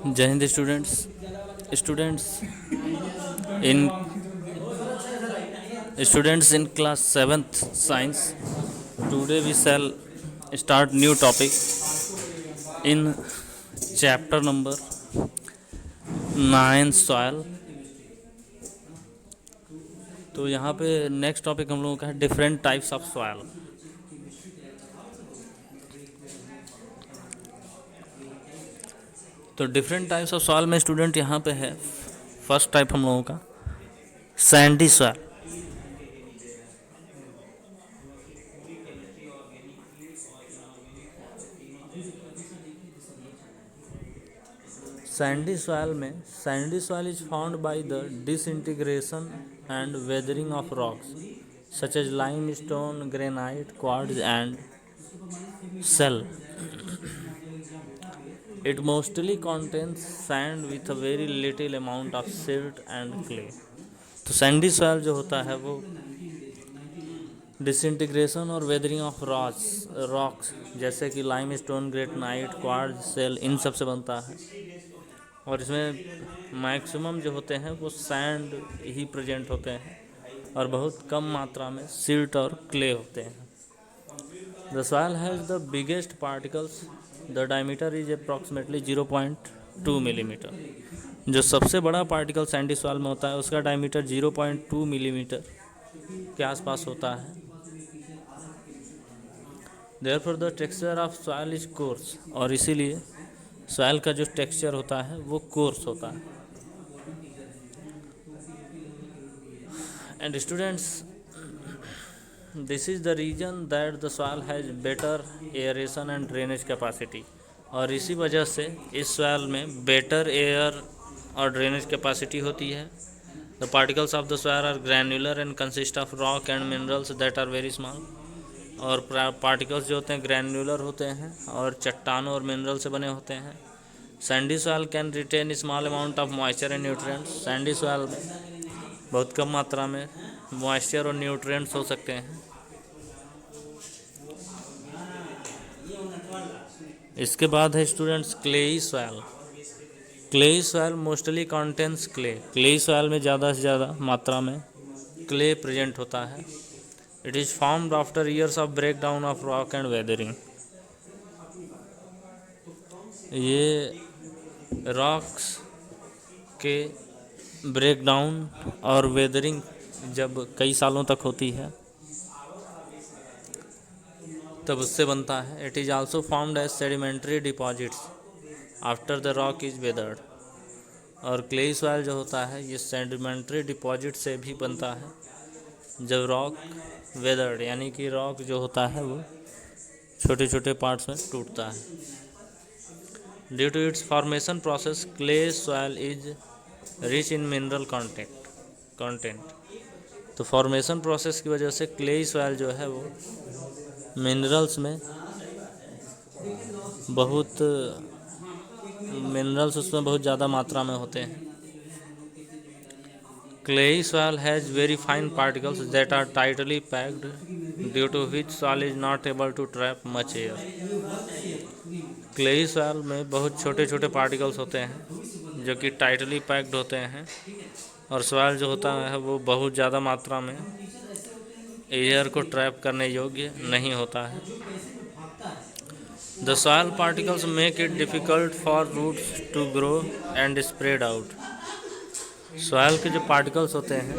जय हिंद इन students in class 7th साइंस. Today we shall start new topic in chapter number 9 soil. तो यहाँ पे नेक्स्ट टॉपिक हम लोगों का है डिफरेंट टाइप्स ऑफ सॉयल. तो डिफरेंट टाइप्स ऑफ सॉयल में स्टूडेंट यहाँ पे है. फर्स्ट टाइप हम लोगों का सैंडी सॉयल. सैंडी सॉयल में sandy soil is found by the disintegration and weathering of rocks such as limestone, granite, quartz and shale. It mostly contains sand with a very little amount of silt and clay. तो Sandy soil जो होता है वो disintegration और weathering of rocks जैसे कि limestone, granite, quartz, cell इन सब से बनता है. और इसमें मैक्सिमम जो होते हैं वो सैंड ही प्रेजेंट होते हैं और बहुत कम मात्रा में सिल्ट और क्ले होते हैं. The soil has the biggest particles. The diameter is approximately 0.2 millimetre. जो सबसे बड़ा पार्टिकल सैंडी सॉयल में होता है उसका डायमीटर 0.2 मिलीमीटर के आसपास होता है. Therefore the texture of soil is course. और इसीलिए सॉयल का जो टेक्सचर होता है वो कोर्स होता है. And students, this is the reason that the soil has better aeration and drainage capacity. और इसी वजह से इस सॉयल में बेटर एयर और ड्रेनेज कैपेसिटी होती है. The particles of the soil are granular and consist of rock and minerals that are very small. और पार्टिकल्स जो होते हैं ग्रैन्युलर होते हैं और चट्टानों और मिनरल से बने होते हैं. Sandy soil can retain small amount of moisture and nutrients. Sandy soil में बहुत कम मात्रा में मॉइस्चर और न्यूट्रिएंट्स हो सकते हैं. इसके बाद है students clayey soil. Clayey soil mostly contains clay. Clayey soil में ज़्यादा से ज़्यादा मात्रा में क्ले प्रेजेंट होता है. It is formed after years of break down of rock and weathering. ये रॉक्स के ब्रेक डाउन और वेदरिंग जब कई सालों तक होती है तब उससे बनता है. It is also formed as sedimentary deposits after the rock is weathered. और क्लेई सॉयल जो होता है ये सेडिमेंट्री डिपॉजिट से भी बनता है जब रॉक वेदर्ड यानी कि रॉक जो होता है वो छोटे छोटे पार्ट्स में टूटता है. Due to its formation process clay soil is rich in mineral content. तो फॉर्मेशन प्रोसेस की वजह से क्लेई सॉयल जो है वो मिनरल्स में उसमें बहुत ज़्यादा मात्रा में होते हैं. Clayey soil has very fine particles that are tightly packed due to which soil is not able to trap much air. Clayey soil में बहुत छोटे छोटे पार्टिकल्स होते हैं जो कि टाइटली पैक्ड होते हैं और सॉयल जो होता है वो बहुत ज़्यादा मात्रा में एयर को ट्रैप करने योग्य नहीं होता है. The soil particles make it difficult for roots to grow and spread out. Soil के जो पार्टिकल्स होते हैं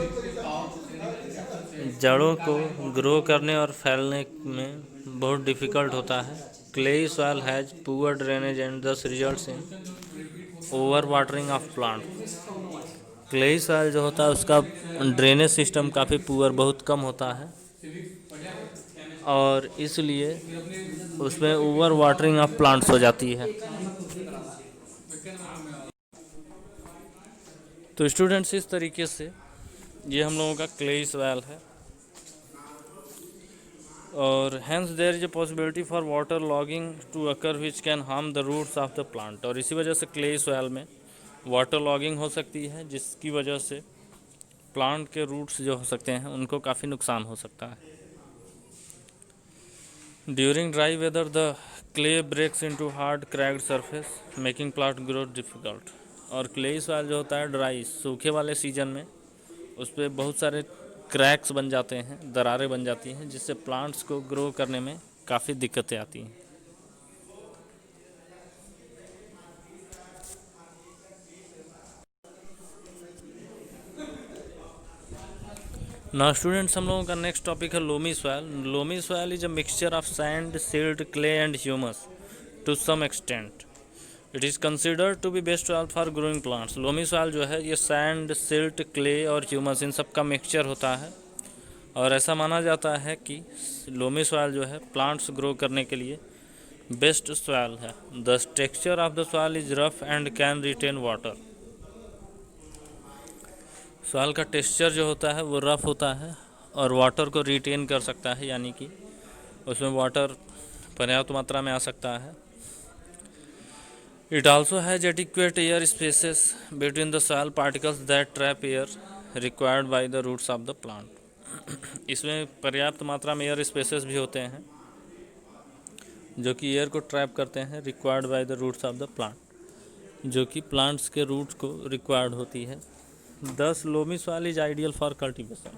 जड़ों को ग्रो करने और फैलने में बहुत डिफ़िकल्ट होता है. Clayey soil has poor drainage and thus results in over watering of plant. Clayey soil जो होता है उसका ड्रेनेज सिस्टम काफ़ी पुअर बहुत कम होता है और इसलिए उसमें ओवर वाटरिंग ऑफ प्लांट्स हो जाती है. तो स्टूडेंट्स इस तरीके से ये हम लोगों का क्लेई सॉयल है. और hence there is a possibility for water logging to occur which can harm the roots of the plant. और इसी वजह से क्लेई सॉयल में वाटर लॉगिंग हो सकती है जिसकी वजह से प्लांट के रूट्स जो हो सकते हैं उनको काफ़ी नुकसान हो सकता है. During dry weather the clay breaks into hard cracked surface making plant growth difficult. और क्लेई सॉइल जो होता है ड्राई सूखे वाले सीजन में उस पर बहुत सारे क्रैक्स बन जाते हैं, दरारें बन जाती हैं, जिससे प्लांट्स को ग्रो करने में काफ़ी दिक्कतें आती हैं। ना स्टूडेंट्स, हम लोगों का नेक्स्ट टॉपिक है loamy soil. Loamy soil is a mixture of sand, silt, clay and humus to some extent. It is considered to be best soil for growing plants. Loamy soil जो है ये sand, silt, clay और humus इन सब का mixture होता है, और ऐसा माना जाता है कि लोमी सॉइल जो है प्लांट्स ग्रो करने के लिए बेस्ट सॉइल है। The texture of the soil is rough and can retain water. Soil का टेक्सचर जो होता है वो रफ होता है और वाटर को रिटेन कर सकता है, यानी कि उसमें वाटर पर्याप्त मात्रा में आ सकता है। It also has adequate air spaces between the soil particles that trap air required by the roots of the plant. इसमें पर्याप्त मात्रा में एयर स्पेसेस भी होते हैं जो कि एयर को ट्रैप करते हैं, required by the roots of the plant, जो कि प्लांट्स के रूट्स को रिक्वायर्ड होती है। दस loamy soil is ideal for cultivation.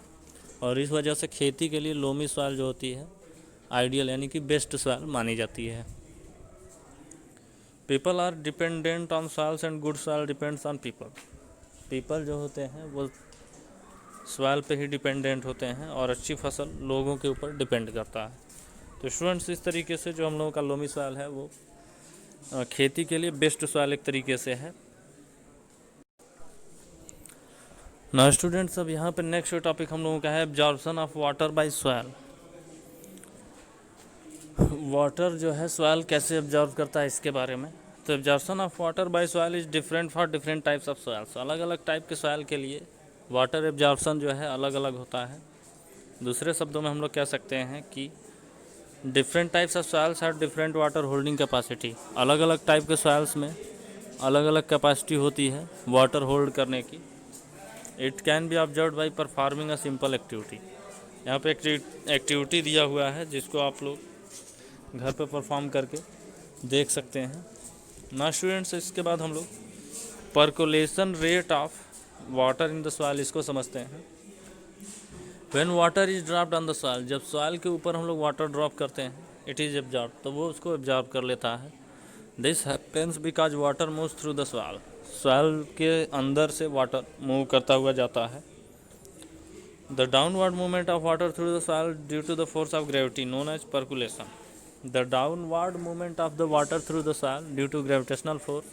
और इस वजह से खेती के लिए लोमी सॉइल जो होती है आइडियल यानी कि बेस्ट सॉइल मानी जाती है। People are dependent on soils and good soil depends on people. People जो होते हैं वो सॉइल पे ही डिपेंडेंट होते हैं और अच्छी फसल लोगों के ऊपर डिपेंड करता है। तो स्टूडेंट्स, इस तरीके से जो हम लोगों का लोमी सॉइल है वो खेती के लिए बेस्ट सॉइल एक तरीके से है। ना स्टूडेंट्स, अब यहाँ पे नेक्स्ट टॉपिक हम लोगों का है absorption of water bye soil. Water जो है सॉइल कैसे एब्जॉर्ब करता है इसके बारे में। तो absorption of water bye soil is different for different types of soils. अलग अलग टाइप के सॉइल के लिए वाटर एब्जॉर्प्शन जो है अलग अलग होता है। दूसरे शब्दों में हम लोग कह सकते हैं कि different types of soils have different water holding capacity. अलग अलग टाइप के सॉइल्स में अलग अलग कैपेसिटी होती है वाटर होल्ड करने की। It can be observe by performing a simple activity. यहाँ पे एक्टिविटी दिया हुआ है जिसको आप लोग घर पे परफॉर्म करके देख सकते हैं। ना स्टूडेंट्स, इसके बाद हम लोग percolation rate of water in the soil इसको समझते हैं। When water is dropped on the soil, जब सॉइल के ऊपर हम लोग वाटर ड्रॉप करते हैं, इट इज़ एब्जॉर्ब, तो वो उसको एब्जॉर्ब कर लेता है। This happens because water moves through the soil. Soil के अंदर से वाटर मूव करता हुआ जाता है। The downward movement of water through the soil due to the force of gravity known as percolation. The downward movement of the water through the soil due to gravitational force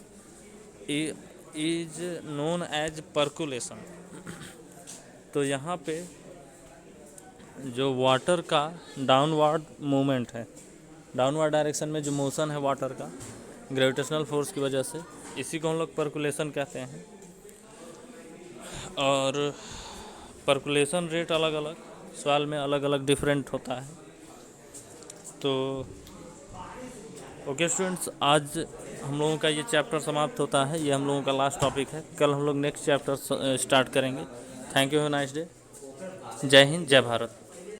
is known as percolation। तो यहाँ पे जो water का downward movement है, downward direction में जो motion है water का ग्रेविटेशनल फोर्स की वजह से, इसी को हम लोग परकुलेशन कहते हैं। और परकुलेशन रेट अलग अलग सॉइल में अलग अलग डिफरेंट होता है। तो ओके स्टूडेंट्स, आज हम लोगों का ये चैप्टर समाप्त होता है। ये हम लोगों का लास्ट टॉपिक है। कल हम लोग नेक्स्ट चैप्टर स्टार्ट करेंगे। Thank you, have a nice day. जय हिंद, जय भारत।